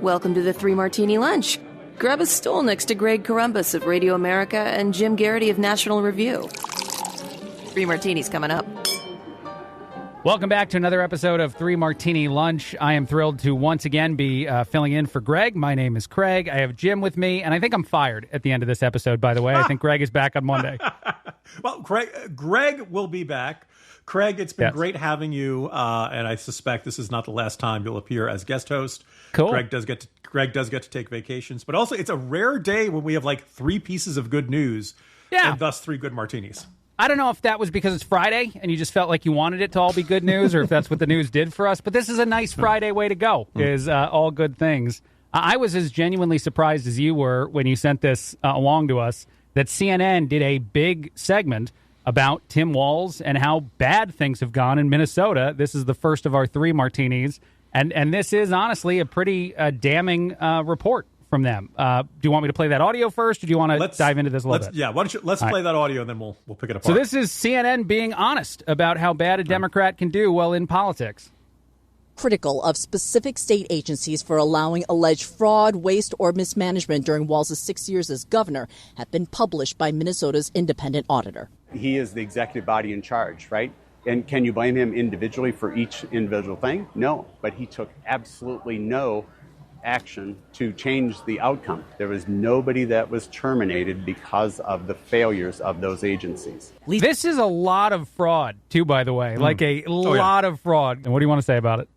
Welcome to the Three Martini Lunch. Grab a stool next to Greg Columbus of Radio America and Jim Garrity of National Review. Three Martinis coming up. Welcome back to another episode of Three Martini Lunch. I am thrilled to once again be filling in for Greg. My name is Craig. I have Jim with me, and I think I'm fired at the end of this episode, by the way. I think Greg is back on Monday. Well, Greg will be back. Craig, it's been great having you, and I suspect this is not the last time you'll appear as guest host. Cool. Greg does get to take vacations, but also it's a rare day when we have like three pieces of good news, and thus three good martinis. I don't know if that was because it's Friday and you just felt like you wanted it to all be good news, or if that's what the news did for us. But this is a nice Friday way to go. Is all good things. I was as genuinely surprised as you were when you sent this along to us that CNN did a big segment about Tim Walz and how bad things have gone in Minnesota. This is the first of our three martinis, and this is honestly a pretty damning report from them. Do you want me to play that audio first, or do you want to dive into this a little bit? Yeah, why don't you let's play that audio, and then we'll pick it apart. So this is CNN being honest about how bad a Democrat can do while in politics. Critical of specific state agencies for allowing alleged fraud, waste, or mismanagement during Walz's 6 years as governor have been published by Minnesota's independent auditor. He is the executive body in charge, right? And can you blame him individually for each individual thing? No, but he took absolutely no action to change the outcome. There was nobody that was terminated because of the failures of those agencies. This is a lot of fraud, too, by the way, like a lot of fraud. And what do you want to say about it?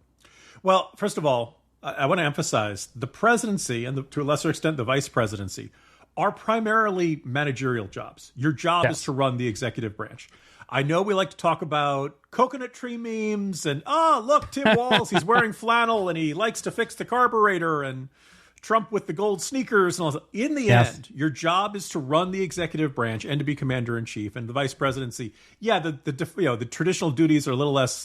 Well, first of all, I want to emphasize the presidency and to a lesser extent the vice presidency are primarily managerial jobs. Your job is to run the executive branch. I know we like to talk about coconut tree memes and, look, Tim Walz, he's wearing flannel and he likes to fix the carburetor, and Trump with the gold sneakers and all that. In the end, your job is to run the executive branch and to be commander-in-chief. And the vice presidency, the traditional duties are a little less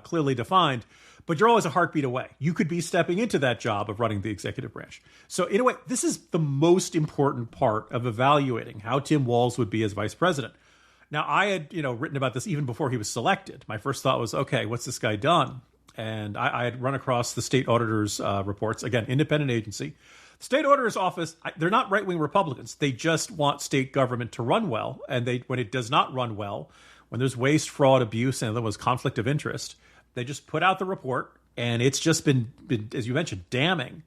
clearly defined, but you're always a heartbeat away. You could be stepping into that job of running the executive branch. So in a way, this is the most important part of evaluating how Tim Walz would be as vice president. Now, I had written about this even before he was selected. My first thought was, okay, what's this guy done? And I had run across the state auditor's reports. Again, independent agency. The state auditor's office, they're not right-wing Republicans. They just want state government to run well. And when it does not run well, when there's waste, fraud, abuse, and there was conflict of interest, they just put out the report, and it's just been, as you mentioned, damning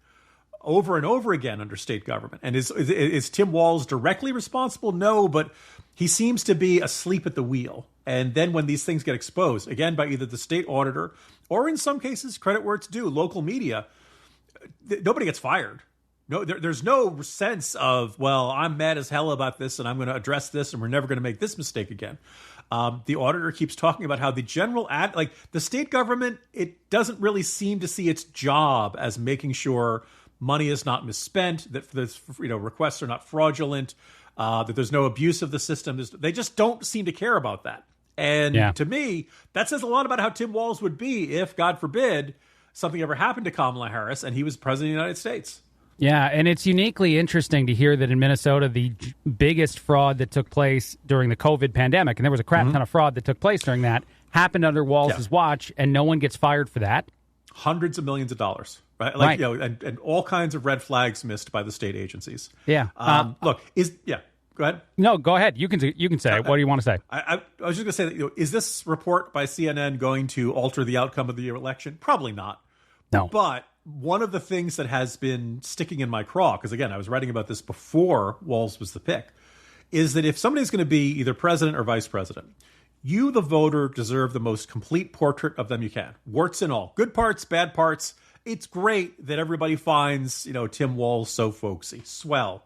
over and over again under state government. And is Tim Walz directly responsible? No, but he seems to be asleep at the wheel. And then when these things get exposed, again, by either the state auditor or in some cases, credit where it's due, local media, nobody gets fired. No, there's no sense of, well, I'm mad as hell about this and I'm going to address this and we're never going to make this mistake again. The auditor keeps talking about how the the state government, it doesn't really seem to see its job as making sure money is not misspent, that requests are not fraudulent, that there's no abuse of the system. They just don't seem to care about that. And to me, that says a lot about how Tim Walz would be if, God forbid, something ever happened to Kamala Harris and he was president of the United States. Yeah, and it's uniquely interesting to hear that in Minnesota, the biggest fraud that took place during the COVID pandemic, and there was a crap ton of fraud that took place during that, happened under Walz's watch, and no one gets fired for that. Hundreds of millions of dollars, right? And all kinds of red flags missed by the state agencies. Yeah. Go ahead. No, go ahead. You can say it. What do you want to say? I was just going to say that, is this report by CNN going to alter the outcome of the election? Probably not. No. But one of the things that has been sticking in my craw, because again, I was writing about this before Walz was the pick, is that if somebody's going to be either president or vice president, you, the voter, deserve the most complete portrait of them you can. Warts and all. Good parts, bad parts. It's great that everybody finds, Tim Walz so folksy. Swell.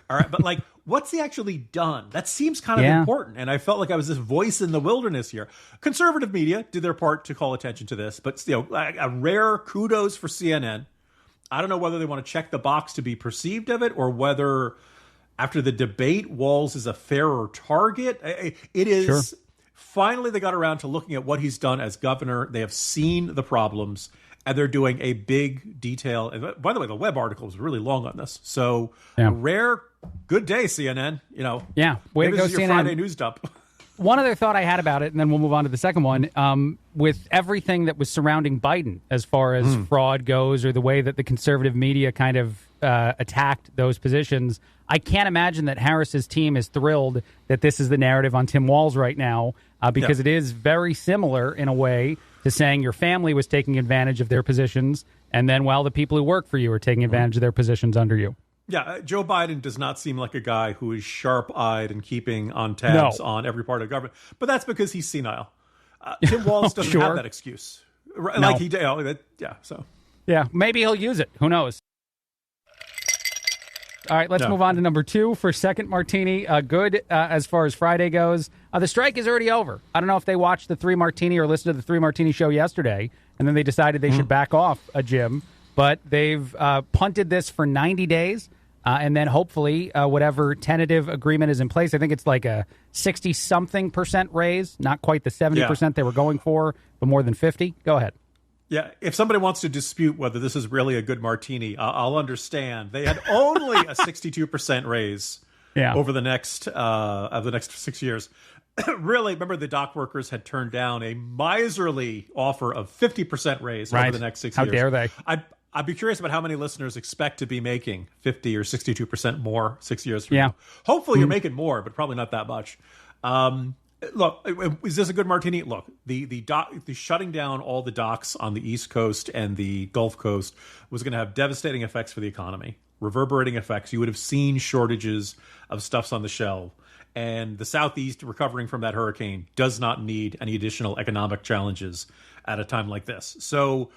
All right. But what's he actually done? That seems kind of important. And I felt like I was this voice in the wilderness here. Conservative media did their part to call attention to this. But, a rare kudos for CNN. I don't know whether they want to check the box to be perceived of it or whether after the debate, Walz is a fairer target. It is. Sure. Finally, they got around to looking at what he's done as governor. They have seen the problems, and they're doing a big detail. And by the way, the web article was really long on this. So, rare, good day, CNN. Way to go, this is your CNN. Friday news dump. One other thought I had about it, and then we'll move on to the second one. With everything that was surrounding Biden as far as fraud goes, or the way that the conservative media kind of attacked those positions, I can't imagine that Harris's team is thrilled that this is the narrative on Tim Walz right now, because it is very similar in a way to saying your family was taking advantage of their positions, and then, well, the people who work for you are taking advantage of their positions under you. Yeah, Joe Biden does not seem like a guy who is sharp-eyed and keeping on tabs on every part of government. But that's because he's senile. Tim Walz doesn't have that excuse. Right, no. Like he, so. Yeah, maybe he'll use it. Who knows? All right, let's move on to number 2 for second martini. Good as far as Friday goes. The strike is already over. I don't know if they watched the 3 Martini or listened to the 3 Martini show yesterday, and then they decided they should back off a Jim. But they've punted this for 90 days, and then hopefully whatever tentative agreement is in place. I think it's like a 60-something% raise, not quite the 70% they were going for, but more than 50. Go ahead. Yeah, if somebody wants to dispute whether this is really a good martini, I'll understand. They had only a 62% raise over the next 6 years. Really, remember the dock workers had turned down a miserly offer of 50% raise over the next 6 years. How dare they? I'd be curious about how many listeners expect to be making 50 or 62% more 6 years from now. Hopefully you're making more, but probably not that much. Look, is this a good martini? Look, the shutting down all the docks on the East Coast and the Gulf Coast was going to have devastating effects for the economy, reverberating effects. You would have seen shortages of stuffs on the shelf. And the Southeast, recovering from that hurricane, does not need any additional economic challenges at a time like this. So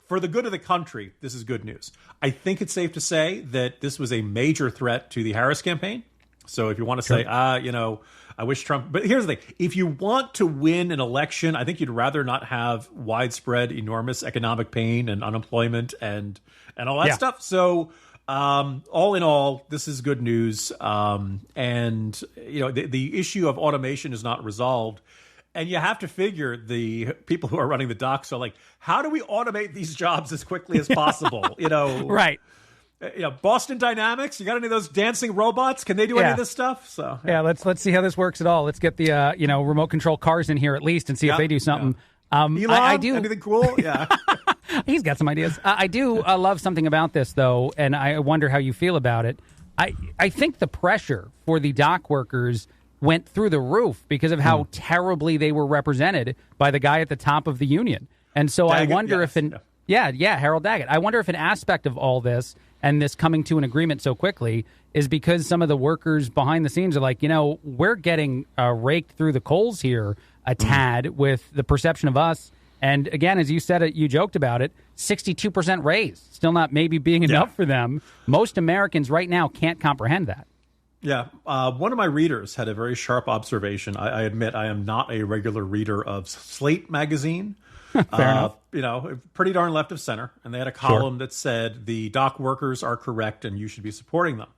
for the good of the country, this is good news. I think it's safe to say that this was a major threat to the Harris campaign. So if you want to say, I wish Trump... But here's the thing. If you want to win an election, I think you'd rather not have widespread, enormous economic pain and unemployment and all that stuff. So all in all, this is good news. And, the issue of automation is not resolved. And you have to figure the people who are running the docks are like, how do we automate these jobs as quickly as possible? Right. Boston Dynamics, you got any of those dancing robots? Can they do any of this stuff? So let's see how this works at all. Let's get the remote control cars in here at least and see if they do something. Elon, I do anything cool? Yeah. He's got some ideas. I do love something about this, though, and I wonder how you feel about it. I think the pressure for the dock workers went through the roof because of how terribly they were represented by the guy at the top of the union. And so Daggett, I wonder if Harold Daggett. I wonder if an aspect of all this and this coming to an agreement so quickly is because some of the workers behind the scenes are like, we're getting raked through the coals here a tad with the perception of us. And again, as you said it, you joked about it, 62% raise, still not maybe being enough for them. Most Americans right now can't comprehend that. Yeah. One of my readers had a very sharp observation. I admit I am not a regular reader of Slate magazine. Fair enough. Pretty darn left of center. And they had a column that said the dock workers are correct and you should be supporting them.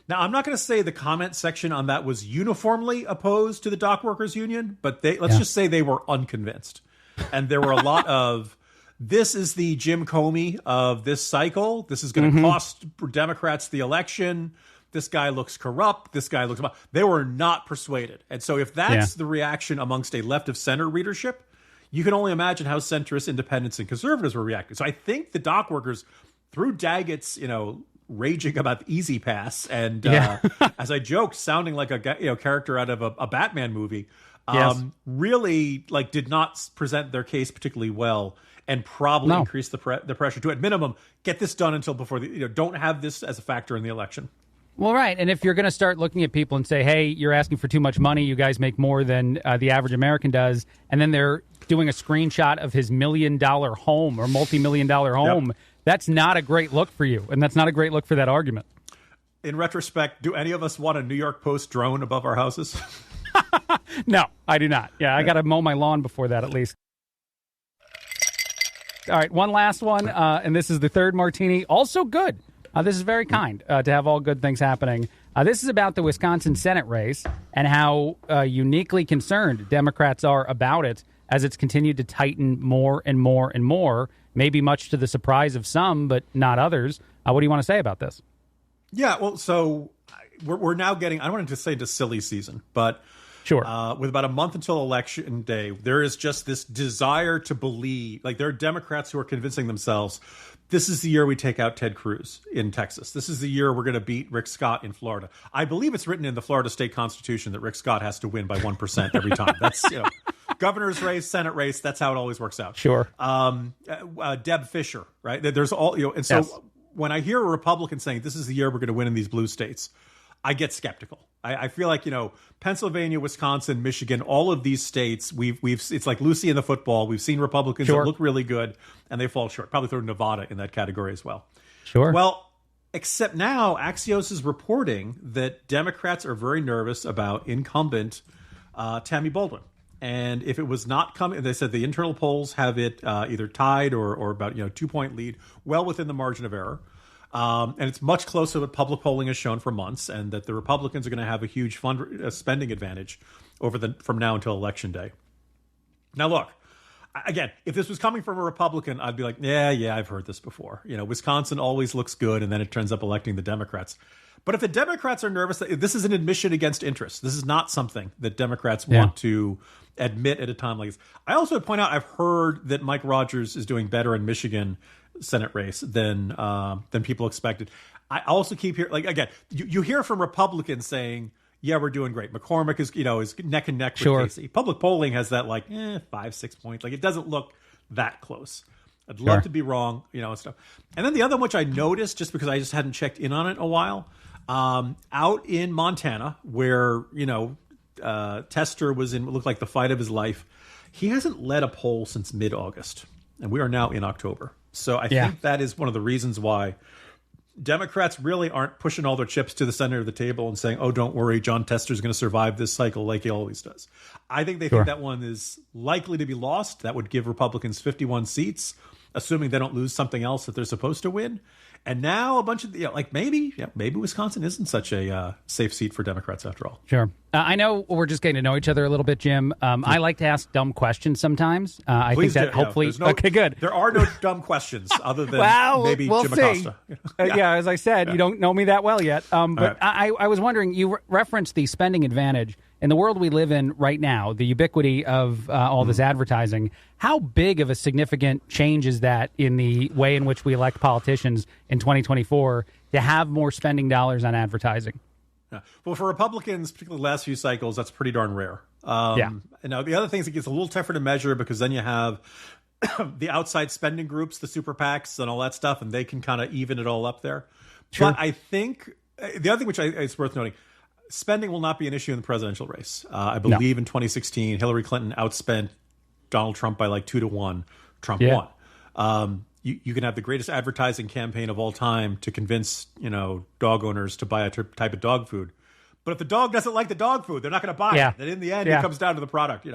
Now, I'm not going to say the comment section on that was uniformly opposed to the dock workers union, but let's just say they were unconvinced. And there were a lot of, this is the Jim Comey of this cycle. This is going to cost Democrats the election. This guy looks corrupt. This guy looks... They were not persuaded. And so if that's the reaction amongst a left of center readership, you can only imagine how centrist independents and conservatives were reacting. So I think the dock workers, through Daggett's, raging about the Easy Pass and, as I joked, sounding like a character out of a Batman movie, really did not present their case particularly well and probably increased the pressure to, at minimum, get this done until before don't have this as a factor in the election. Well, right. And if you're going to start looking at people and say, hey, you're asking for too much money, you guys make more than the average American does, and then they're doing a screenshot of his $1 million home or multi-million-dollar home, that's not a great look for you. And that's not a great look for that argument. In retrospect, do any of us want a New York Post drone above our houses? No, I do not. Yeah, I got to mow my lawn before that at least. All right, one last one, and this is the third martini. Also good. This is very kind to have all good things happening. This is about the Wisconsin Senate race and how uniquely concerned Democrats are about it as it's continued to tighten more and more and more, maybe much to the surprise of some, but not others. What do you want to say about this? Yeah, well, so we're now getting, I don't want to say into silly season, but Sure. With about a month until election day, there is just this desire to believe, like there are Democrats who are convincing themselves, this is the year we take out Ted Cruz in Texas. This is the year we're going to beat Rick Scott in Florida. I believe it's written in the Florida state constitution that Rick Scott has to win by 1% every time. That's, governor's race, Senate race. That's how it always works out. Sure. Deb Fischer, right? There's all, and so when I hear a Republican saying this is the year we're going to win in these blue states, I get skeptical. I feel like, Pennsylvania, Wisconsin, Michigan, all of these states, it's like Lucy in the football. We've seen Republicans that look really good and they fall short. Probably throw Nevada in that category as well. Sure. Well, except now Axios is reporting that Democrats are very nervous about incumbent Tammy Baldwin. And if it was not coming, they said the internal polls have it either tied or about 2-point lead, well within the margin of error. And it's much closer than what public polling has shown for months, and that the Republicans are going to have a huge spending advantage from now until Election Day. Now, look, again, if this was coming from a Republican, I'd be like, yeah, I've heard this before. Wisconsin always looks good, and then it turns up electing the Democrats. But if the Democrats are nervous, this is an admission against interest. This is not something that Democrats want to admit at a time like this. I also would point out, I've heard that Mike Rogers is doing better in Michigan Senate race than people expected. I also keep hearing, like, again, you hear from Republicans saying, yeah, we're doing great. McCormick is neck and neck with Casey. Public polling has that 5-6 points. Like, it doesn't look that close. I'd love to be wrong, and stuff. And then the other one, which I noticed just because I just hadn't checked in on it in a while, out in Montana, where, Tester was in what looked like the fight of his life. He hasn't led a poll since mid-August, and we are now in October. So I think that is one of the reasons why Democrats really aren't pushing all their chips to the center of the table and saying, oh, don't worry, Jon Tester is going to survive this cycle like he always does. I think they think that one is likely to be lost. That would give Republicans 51 seats, assuming they don't lose something else that they're supposed to win. And now a bunch of, maybe Wisconsin isn't such a safe seat for Democrats after all. Sure. I know we're just getting to know each other a little bit, Jim. I like to ask dumb questions sometimes. I think that hopefully... okay, good. There are no dumb questions other than maybe we'll Jim see. Acosta. As I said, you don't know me that well yet. But I was wondering, you referenced the spending advantage. In the world we live in right now, the ubiquity of all this advertising, how big of a significant change is that in the way in which we elect politicians in 2024 to have more spending dollars on advertising? Yeah. Well, for Republicans, particularly the last few cycles, that's pretty darn rare. And now the other things, it gets a little tougher to measure because then you have the outside spending groups, the super PACs and all that stuff, and they can kind of even it all up there. Sure. But I think the other thing which is worth noting, spending will not be an issue in the presidential race. I believe in 2016, Hillary Clinton outspent Donald Trump by 2-1. Trump won. You can have the greatest advertising campaign of all time to convince, dog owners to buy a type of dog food. But if the dog doesn't like the dog food, they're not going to buy it. And in the end, it comes down to the product.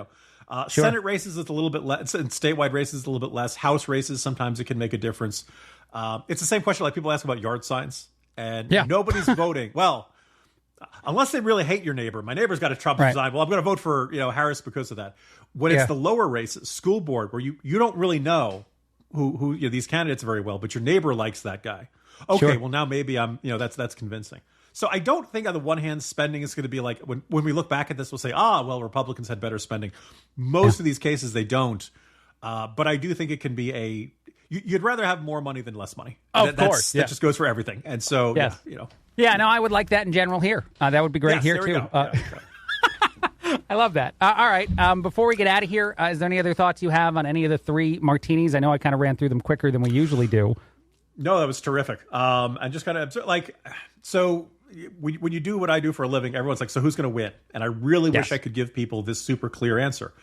Senate races is a little bit less, and statewide races is a little bit less. House races, sometimes it can make a difference. It's the same question like people ask about yard signs. And nobody's voting. Well, unless they really hate your neighbor. My neighbor's got a Trump sign. Well, I'm going to vote for Harris because of that. When it's the lower races, school board, where you don't really know who these candidates very well, but your neighbor likes that guy. Okay, well now maybe I'm that's convincing. So I don't think on the one hand spending is going to be like when we look back at this we'll say well Republicans had better spending. Most of these cases they don't. But I do think it can be you'd rather have more money than less money. Of course, that just goes for everything. And so I would like that in general here. That would be great here too. I love that. All right. Before we get out of here, is there any other thoughts you have on any of the three martinis? I know I kind of ran through them quicker than we usually do. No, that was terrific. And just kind of so when you do what I do for a living, everyone's like, so who's going to win? And I really wish I could give people this super clear answer.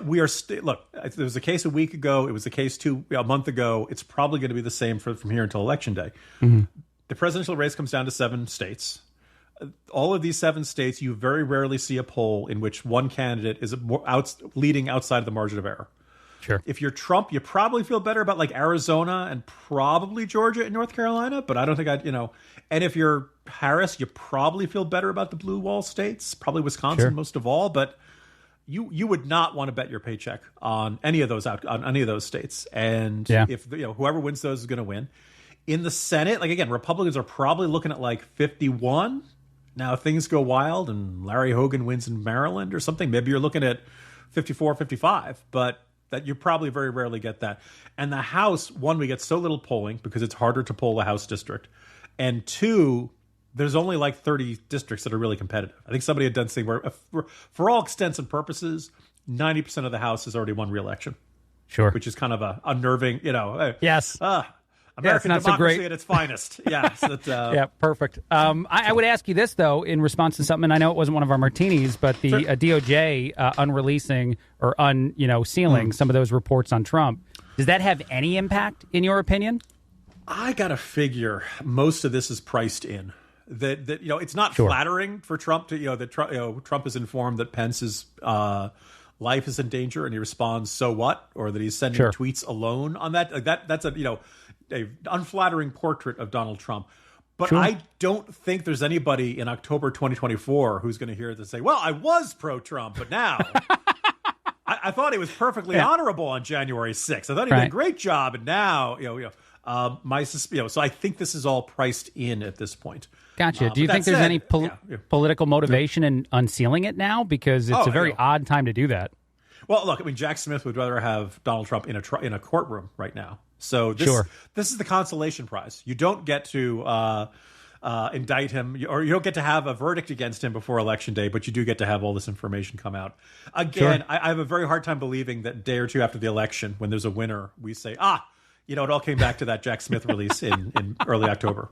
We are look, there was a case a week ago. It was a case a month ago. It's probably going to be the same from here until Election Day. Mm-hmm. The presidential race comes down to 7 states. All of these 7 states, you very rarely see a poll in which one candidate is leading outside of the margin of error. Sure. If you're Trump, you probably feel better about Arizona and probably Georgia and North Carolina, but I don't think And if you're Harris, you probably feel better about the blue wall states, probably Wisconsin most of all, but you would not want to bet your paycheck on any of those states. And if whoever wins those is going to win. In the Senate, again, Republicans are probably looking at 51. Now, if things go wild and Larry Hogan wins in Maryland or something, maybe you're looking at 54, 55, but that you probably very rarely get that. And the House, one, we get so little polling because it's harder to poll the House district. And two, there's only like 30 districts that are really competitive. I think somebody had done something where, for all extents and purposes, 90% of the House has already won re-election. Sure. Which is kind of a unnerving, Yes. American not so democracy great. at its finest. Yes. Yeah, perfect. I would ask you this, though, in response to something. I know it wasn't one of our martinis, but the DOJ unreleasing or sealing some of those reports on Trump. Does that have any impact, in your opinion? I got to figure most of this is priced in. That it's not flattering for Trump to that Trump is informed that Pence's life is in danger and he responds, so what? Or that he's sending tweets alone on that. Like that's a unflattering portrait of Donald Trump. But I don't think there's anybody in October 2024 who's going to hear this and say, well, I was pro-Trump, but now I thought he was perfectly honorable on January 6th. I thought he did a great job. And now, so I think this is all priced in at this point. Gotcha. Do you think there's any political motivation in unsealing it now? Because it's a very odd time to do that. Well, look, I mean, Jack Smith would rather have Donald Trump in a courtroom right now. So this is the consolation prize. You don't get to indict him, or you don't get to have a verdict against him before Election Day, but you do get to have all this information come out. Again, I have a very hard time believing that a day or two after the election, when there's a winner, we say, it all came back to that Jack Smith release in early October.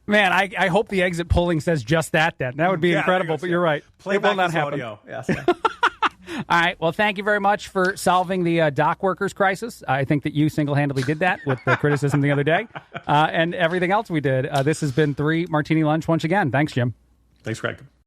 Man, I hope the exit polling says just that. That would be incredible, but you're right. It will not happen. Audio. Yes. All right. Well, thank you very much for solving the dock workers crisis. I think that you single-handedly did that with the criticism the other day and everything else we did. This has been 3 Martini Lunch once again. Thanks, Jim. Thanks, Craig.